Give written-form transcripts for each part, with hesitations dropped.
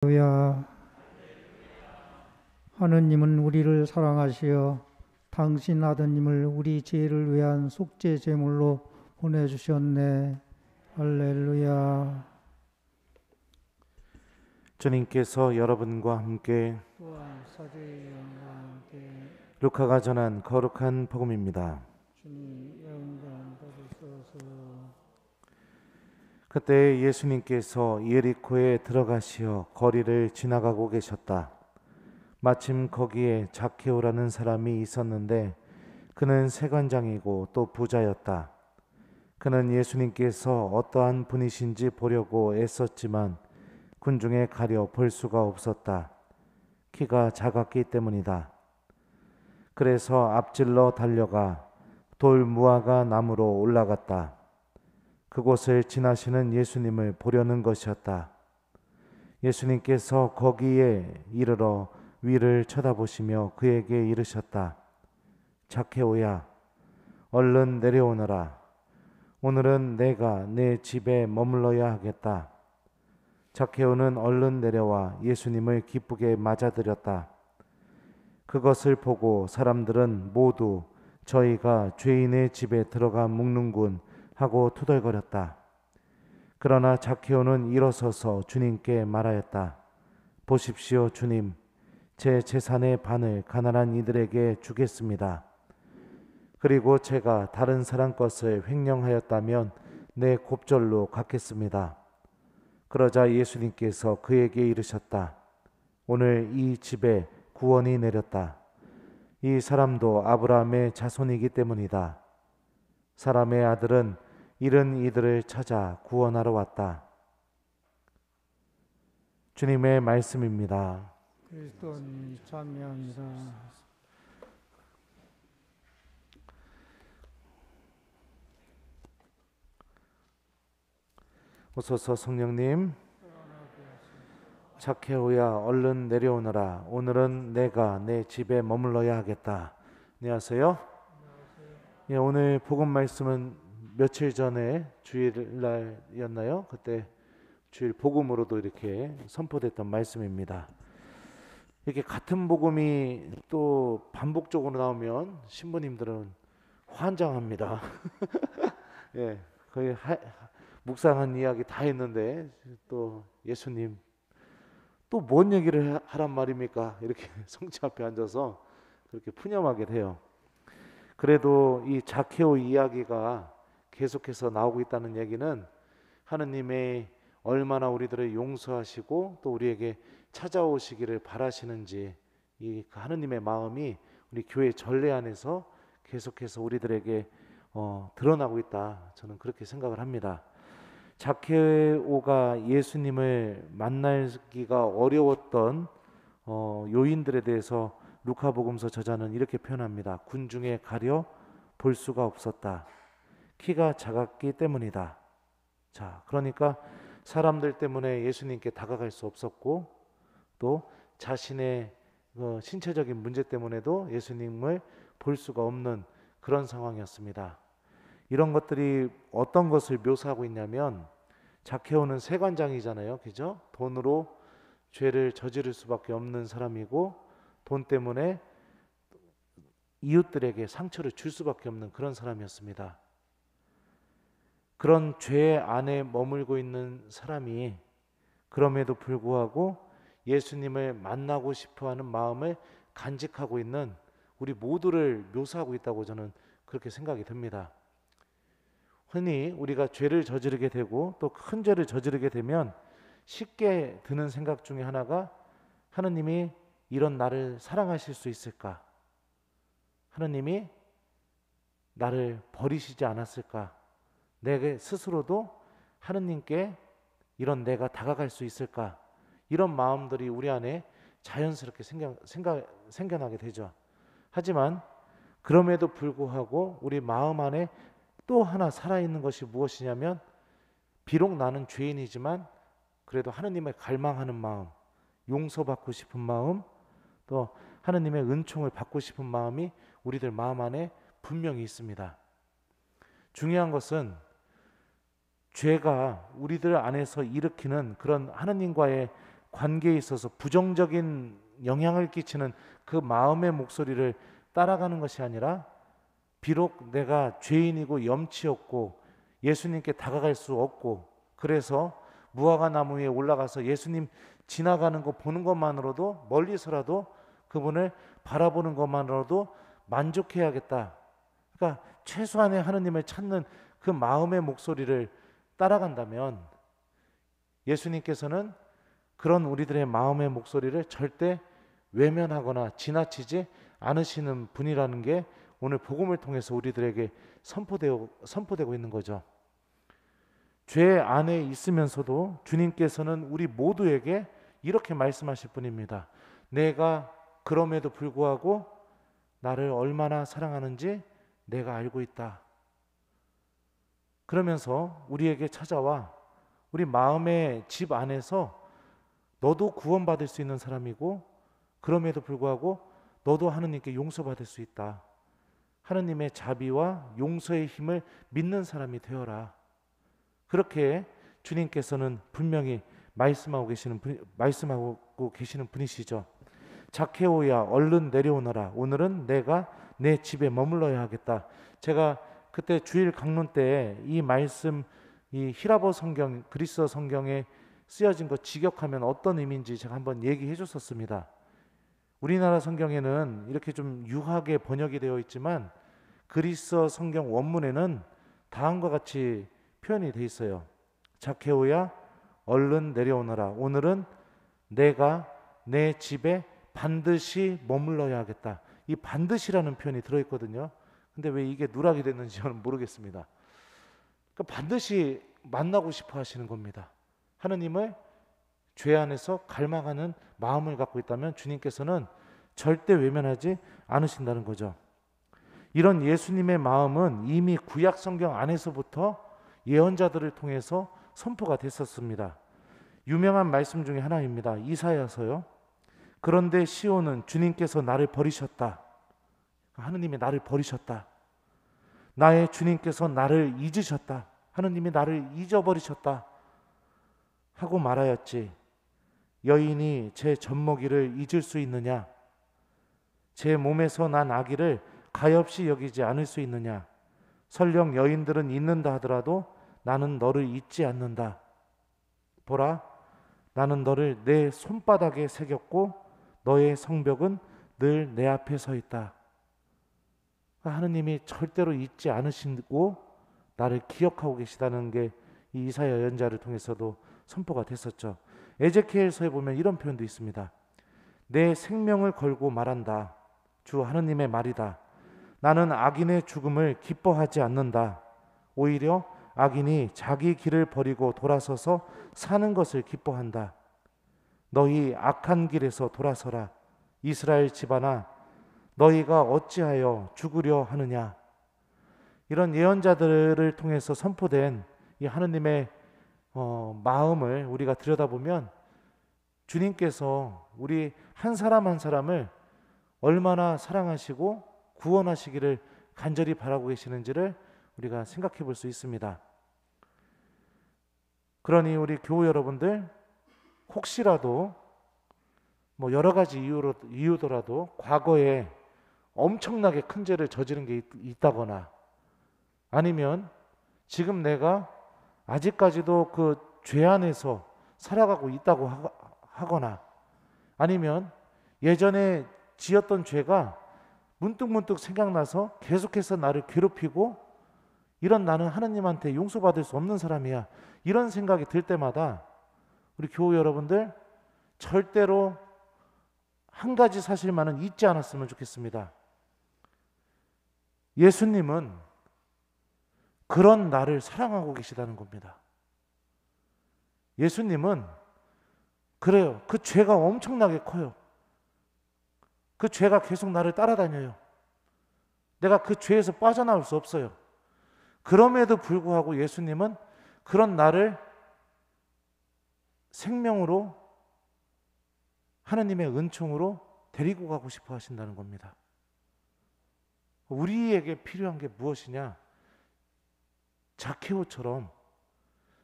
할렐루야. 하느님은 우리를 사랑하시어 당신 아드님을 우리 죄를 위한 속죄 제물로 보내주셨네. 할렐루야. 주님께서 여러분과 함께 또한 사제의 영과 함께 루카가 전한 거룩한 복음입니다. 주님 영광 받으소서. 그때 예수님께서 예리코에 들어가시어 거리를 지나가고 계셨다. 마침 거기에 자케오라는 사람이 있었는데 그는 세관장이고 또 부자였다. 그는 예수님께서 어떠한 분이신지 보려고 애썼지만 군중에 가려 볼 수가 없었다. 키가 작았기 때문이다. 그래서 앞질러 달려가 돌 무화과 나무로 올라갔다. 그곳을 지나시는 예수님을 보려는 것이었다. 예수님께서 거기에 이르러 위를 쳐다보시며 그에게 이르셨다. 자케오야, 얼른 내려오너라. 오늘은 내가 내 집에 머물러야 하겠다. 자케오는 얼른 내려와 예수님을 기쁘게 맞아들였다. 그것을 보고 사람들은 모두 저희가 죄인의 집에 들어가 묵는군 하고 투덜거렸다. 그러나 자케오는 일어서서 주님께 말하였다. 보십시오, 주님. 제 재산의 반을 가난한 이들에게 주겠습니다. 그리고 제가 다른 사람 것을 횡령하였다면 내 곱절로 갚겠습니다. 그러자 예수님께서 그에게 이르셨다. 오늘 이 집에 구원이 내렸다. 이 사람도 아브라함의 자손이기 때문이다. 사람의 아들은 잃은 이들을 찾아 구원하러 왔다. 주님의 말씀입니다. 그리스도님 참여합니다. 오소서 성령님. 자케오야, 얼른 내려오너라. 오늘은 내가 내 집에 머물러야 하겠다. 안녕하세요. 예, 오늘 복음 말씀은 며칠 전에 주일날이었나요? 그때 주일 복음으로도 이렇게 선포됐던 말씀입니다. 이렇게 같은 복음이 또 반복적으로 나오면 신부님들은 환장합니다. 예, 거의 묵상한 이야기 다 했는데 또 예수님 또 뭔 얘기를 하란 말입니까? 이렇게 성체 앞에 앉아서 그렇게 푸념하게 돼요. 그래도 이 자케오 이야기가 계속해서 나오고 있다는 얘기는 하느님의 얼마나 우리들을 용서하시고 또 우리에게 찾아오시기를 바라시는지 이 하느님의 마음이 우리 교회 전례 안에서 계속해서 우리들에게 드러나고 있다. 저는 그렇게 생각을 합니다. 자케오가 예수님을 만나기가 어려웠던 요인들에 대해서 루카복음서 저자는 이렇게 표현합니다. 군중에 가려 볼 수가 없었다. 키가 작았기 때문이다. 자, 그러니까 사람들 때문에 예수님께 다가갈 수 없었고 또 자신의 신체적인 문제 때문에도 예수님을 볼 수가 없는 그런 상황이었습니다. 이런 것들이 어떤 것을 묘사하고 있냐면 자케오는 세관장이잖아요. 그죠? 돈으로 죄를 저지를 수밖에 없는 사람이고 돈 때문에 이웃들에게 상처를 줄 수밖에 없는 그런 사람이었습니다. 그런 죄 안에 머물고 있는 사람이 그럼에도 불구하고 예수님을 만나고 싶어하는 마음을 간직하고 있는 우리 모두를 묘사하고 있다고 저는 그렇게 생각이 듭니다. 흔히 우리가 죄를 저지르게 되고 또 큰 죄를 저지르게 되면 쉽게 드는 생각 중에 하나가 하느님이 이런 나를 사랑하실 수 있을까? 하느님이 나를 버리시지 않았을까? 내게 스스로도 하느님께 이런 내가 다가갈 수 있을까? 이런 마음들이 우리 안에 자연스럽게 생겨나게 되죠. 하지만 그럼에도 불구하고 우리 마음 안에 또 하나 살아있는 것이 무엇이냐면 비록 나는 죄인이지만 그래도 하느님을 갈망하는 마음, 용서받고 싶은 마음, 또 하느님의 은총을 받고 싶은 마음이 우리들 마음 안에 분명히 있습니다. 중요한 것은 죄가 우리들 안에서 일으키는 그런 하느님과의 관계에 있어서 부정적인 영향을 끼치는 그 마음의 목소리를 따라가는 것이 아니라, 비록 내가 죄인이고 염치 없고 예수님께 다가갈 수 없고, 그래서 무화과 나무 위에 올라가서 예수님 지나가는 거 보는 것만으로도, 멀리서라도 그분을 바라보는 것만으로도 만족해야겠다. 그러니까 최소한의 하느님을 찾는 그 마음의 목소리를 따라간다면, 예수님께서는 그런 우리들의 마음의 목소리를 절대 외면하거나 지나치지 않으시는 분이라는 게 오늘 복음을 통해서 우리들에게 선포되고 있는 거죠. 죄 안에 있으면서도 주님께서는 우리 모두에게 이렇게 말씀하실 분입니다. 내가 그럼에도 불구하고 나를 얼마나 사랑하는지 내가 알고 있다. 그러면서 우리에게 찾아와 우리 마음의 집 안에서 너도 구원받을 수 있는 사람이고, 그럼에도 불구하고 너도 하느님께 용서받을 수 있다. 하느님의 자비와 용서의 힘을 믿는 사람이 되어라. 그렇게 주님께서는 분명히 말씀하고 계시는 분이시죠. zakhe오야, 얼른 내려오너라. 오늘은 내가 내 집에 머물러야 하겠다. 제가 그때 주일 강론 때 이 말씀, 이 히라보 성경, 그리스어 성경에 쓰여진 것 직역하면 어떤 의미인지 제가 한번 얘기해 줬었습니다. 우리나라 성경에는 이렇게 좀 유하게 번역이 되어 있지만 그리스어 성경 원문에는 다음과 같이 표현이 되어 있어요. zakhe오야, 얼른 내려오너라. 오늘은 내가 내 집에 반드시 머물러야 하겠다. 이 반드시라는 표현이 들어있거든요. 근데 왜 이게 누락이 됐는지 저는 모르겠습니다. 그러니까 반드시 만나고 싶어 하시는 겁니다. 하느님을 죄 안에서 갈망하는 마음을 갖고 있다면 주님께서는 절대 외면하지 않으신다는 거죠. 이런 예수님의 마음은 이미 구약 성경 안에서부터 예언자들을 통해서 선포가 됐었습니다. 유명한 말씀 중에 하나입니다. 이사야서요. 그런데 시온은 주님께서 나를 버리셨다. 하느님이 나를 버리셨다. 나의 주님께서 나를 잊으셨다. 하느님이 나를 잊어버리셨다. 하고 말하였지. 여인이 제 젖먹이를 잊을 수 있느냐? 제 몸에서 난 아기를 가엾이 여기지 않을 수 있느냐? 설령 여인들은 잊는다 하더라도 나는 너를 잊지 않는다. 보라, 나는 너를 내 손바닥에 새겼고 너의 성벽은 늘 내 앞에 서 있다. 하느님이 절대로 잊지 않으시고 나를 기억하고 계시다는 게 이 이사야 예언자를 통해서도 선포가 됐었죠. 에제키엘서에 보면 이런 표현도 있습니다. 내 생명을 걸고 말한다. 주 하느님의 말이다. 나는 악인의 죽음을 기뻐하지 않는다. 오히려 악인이 자기 길을 버리고 돌아서서 사는 것을 기뻐한다. 너희 악한 길에서 돌아서라. 이스라엘 집안아, 너희가 어찌하여 죽으려 하느냐. 이런 예언자들을 통해서 선포된 이 하느님의 마음을 우리가 들여다보면 주님께서 우리 한 사람 한 사람을 얼마나 사랑하시고 구원하시기를 간절히 바라고 계시는지를 우리가 생각해 볼 수 있습니다. 그러니 우리 교우 여러분들, 혹시라도 뭐 여러 가지 이유더라도 과거에 엄청나게 큰 죄를 저지른 게 있다거나, 아니면 지금 내가 아직까지도 그 죄 안에서 살아가고 있다고 하거나, 아니면 예전에 지었던 죄가 문득문득 생각나서 계속해서 나를 괴롭히고, 이런 나는 하느님한테 용서받을 수 없는 사람이야, 이런 생각이 들 때마다 우리 교우 여러분들 절대로 한 가지 사실만은 잊지 않았으면 좋겠습니다. 예수님은 그런 나를 사랑하고 계시다는 겁니다. 예수님은 그래요. 그 죄가 엄청나게 커요. 그 죄가 계속 나를 따라다녀요. 내가 그 죄에서 빠져나올 수 없어요. 그럼에도 불구하고 예수님은 그런 나를 생명으로, 하나님의 은총으로 데리고 가고 싶어 하신다는 겁니다. 우리에게 필요한 게 무엇이냐? zakhe오처럼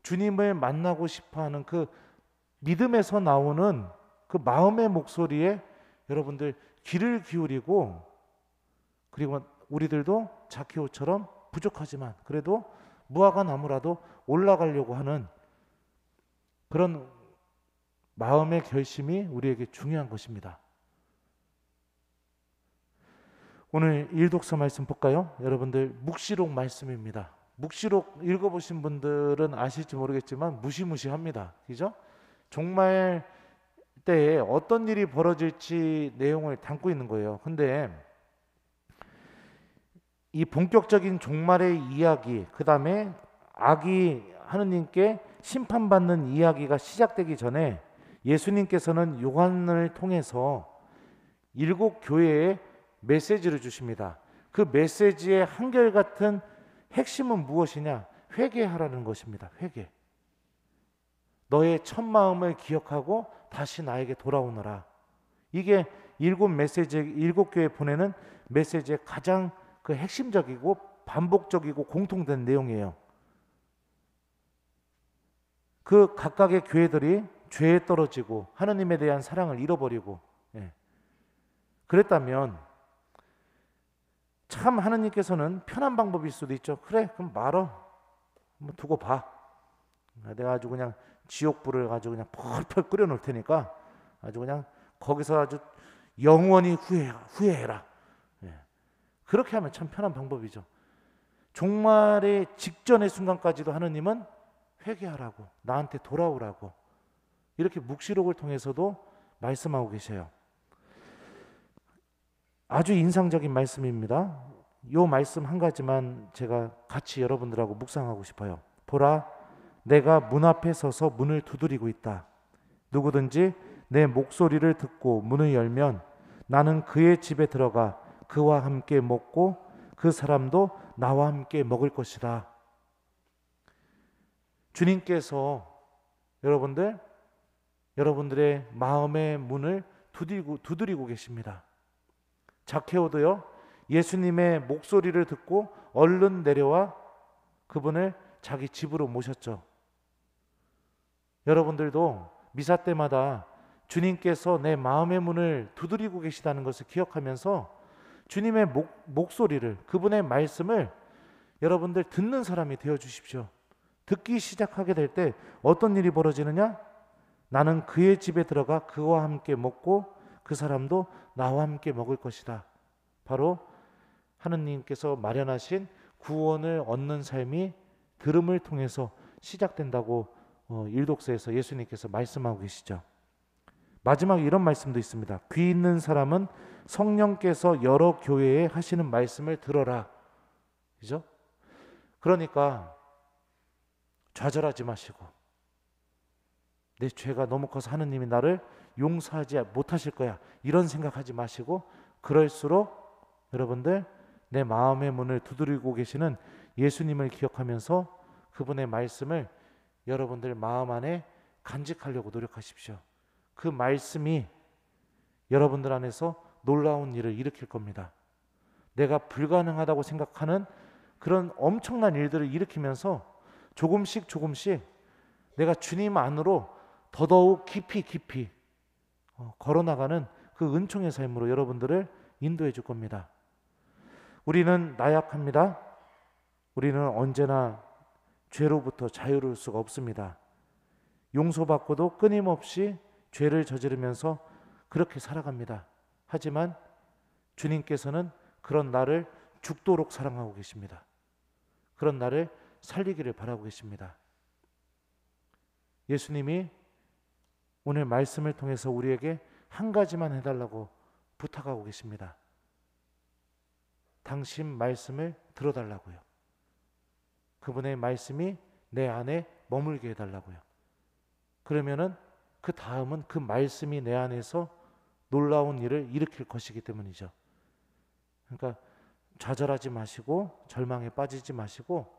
주님을 만나고 싶어하는 그 믿음에서 나오는 그 마음의 목소리에 여러분들 귀를 기울이고, 그리고 우리들도 자키오처럼 부족하지만 그래도 무화과 나무라도 올라가려고 하는 그런 마음의 결심이 우리에게 중요한 것입니다. 오늘 일독서 말씀 볼까요? 여러분들 묵시록 말씀입니다. 묵시록 읽어보신 분들은 아실지 모르겠지만 무시무시합니다. 그죠? 종말 때에 어떤 일이 벌어질지 내용을 담고 있는 거예요. 근데 이 본격적인 종말의 이야기, 그 다음에 악이 하느님께 심판받는 이야기가 시작되기 전에 예수님께서는 요한을 통해서 7 교회에 메시지를 주십니다. 그 메시지의 한결같은 핵심은 무엇이냐? 회개하라는 것입니다. 회개. 너의 첫 마음을 기억하고 다시 나에게 돌아오너라. 이게 7 교회에 보내는 메시지의 가장 그 핵심적이고 반복적이고 공통된 내용이에요. 그 각각의 교회들이 죄에 떨어지고 하느님에 대한 사랑을 잃어버리고, 그랬다면 참 하느님께서는 편한 방법일 수도 있죠. 그래, 그럼 말어. 한번 두고 봐. 내가 아주 그냥 지옥불을 가지고 그냥 펄펄 끓여 놓을 테니까 아주 그냥 거기서 아주 영원히 후회해라. 그렇게 하면 참 편한 방법이죠. 종말의 직전의 순간까지도 하느님은 회개하라고, 나한테 돌아오라고 이렇게 묵시록을 통해서도 말씀하고 계세요. 아주 인상적인 말씀입니다. 이 말씀 한 가지만 제가 같이 여러분들하고 묵상하고 싶어요. 보라, 내가 문 앞에 서서 문을 두드리고 있다. 누구든지 내 목소리를 듣고 문을 열면 나는 그의 집에 들어가 그와 함께 먹고 그 사람도 나와 함께 먹을 것이다. 주님께서 여러분들의 마음의 문을 두드리고 계십니다. 자케오도요, 예수님의 목소리를 듣고 얼른 내려와 그분을 자기 집으로 모셨죠. 여러분들도 미사 때마다 주님께서 내 마음의 문을 두드리고 계시다는 것을 기억하면서 주님의 목소리를, 그분의 말씀을 여러분들 듣는 사람이 되어 주십시오. 듣기 시작하게 될 때 어떤 일이 벌어지느냐? 나는 그의 집에 들어가 그와 함께 먹고 그 사람도 나와 함께 먹을 것이다. 바로 하느님께서 마련하신 구원을 얻는 삶이 들음을 통해서 시작된다고 일독서에서 예수님께서 말씀하고 계시죠. 마지막에 이런 말씀도 있습니다. 귀 있는 사람은 성령께서 여러 교회에 하시는 말씀을 들어라. 그죠? 그러니까 좌절하지 마시고, 내 죄가 너무 커서 하느님이 나를 용서하지 못하실 거야, 이런 생각하지 마시고, 그럴수록 여러분들 내 마음의 문을 두드리고 계시는 예수님을 기억하면서 그분의 말씀을 여러분들 마음 안에 간직하려고 노력하십시오. 그 말씀이 여러분들 안에서 놀라운 일을 일으킬 겁니다. 내가 불가능하다고 생각하는 그런 엄청난 일들을 일으키면서 조금씩 내가 주님 안으로 더더욱 깊이 걸어나가는 그 은총의 삶으로 여러분들을 인도해 줄 겁니다. 우리는 나약합니다. 우리는 언제나 죄로부터 자유로울 수가 없습니다. 용서받고도 끊임없이 죄를 저지르면서 그렇게 살아갑니다. 하지만 주님께서는 그런 나를 죽도록 사랑하고 계십니다. 그런 나를 살리기를 바라고 계십니다. 예수님이 오늘 말씀을 통해서 우리에게 한 가지만 해달라고 부탁하고 계십니다. 당신 말씀을 들어달라고요. 그분의 말씀이 내 안에 머물게 해달라고요. 그러면은 그 다음은 그 말씀이 내 안에서 놀라운 일을 일으킬 것이기 때문이죠. 그러니까 좌절하지 마시고 절망에 빠지지 마시고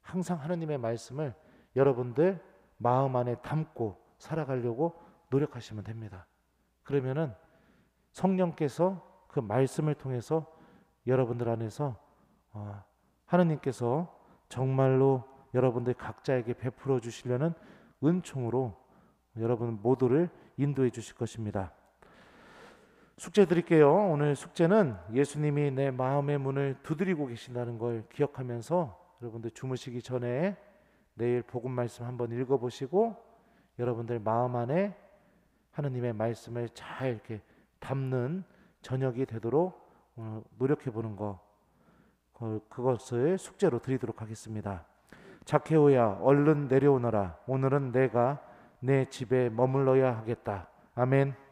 항상 하느님의 말씀을 여러분들 마음 안에 담고 살아가려고 노력하시면 됩니다. 그러면은 성령께서 그 말씀을 통해서 여러분들 안에서 하느님께서 정말로 여러분들 각자에게 베풀어 주시려는 은총으로 여러분 모두를 인도해 주실 것입니다. 숙제 드릴게요. 오늘 숙제는 예수님이 내 마음의 문을 두드리고 계신다는 걸 기억하면서 여러분들 주무시기 전에 내일 복음 말씀 한번 읽어보시고 여러분들 마음 안에 하느님의 말씀을 잘 이렇게 담는 저녁이 되도록 노력해 보는 거, 그것을 숙제로 드리도록 하겠습니다. 자케오야, 얼른 내려오너라. 오늘은 내가 내 집에 머물러야 하겠다. 아멘.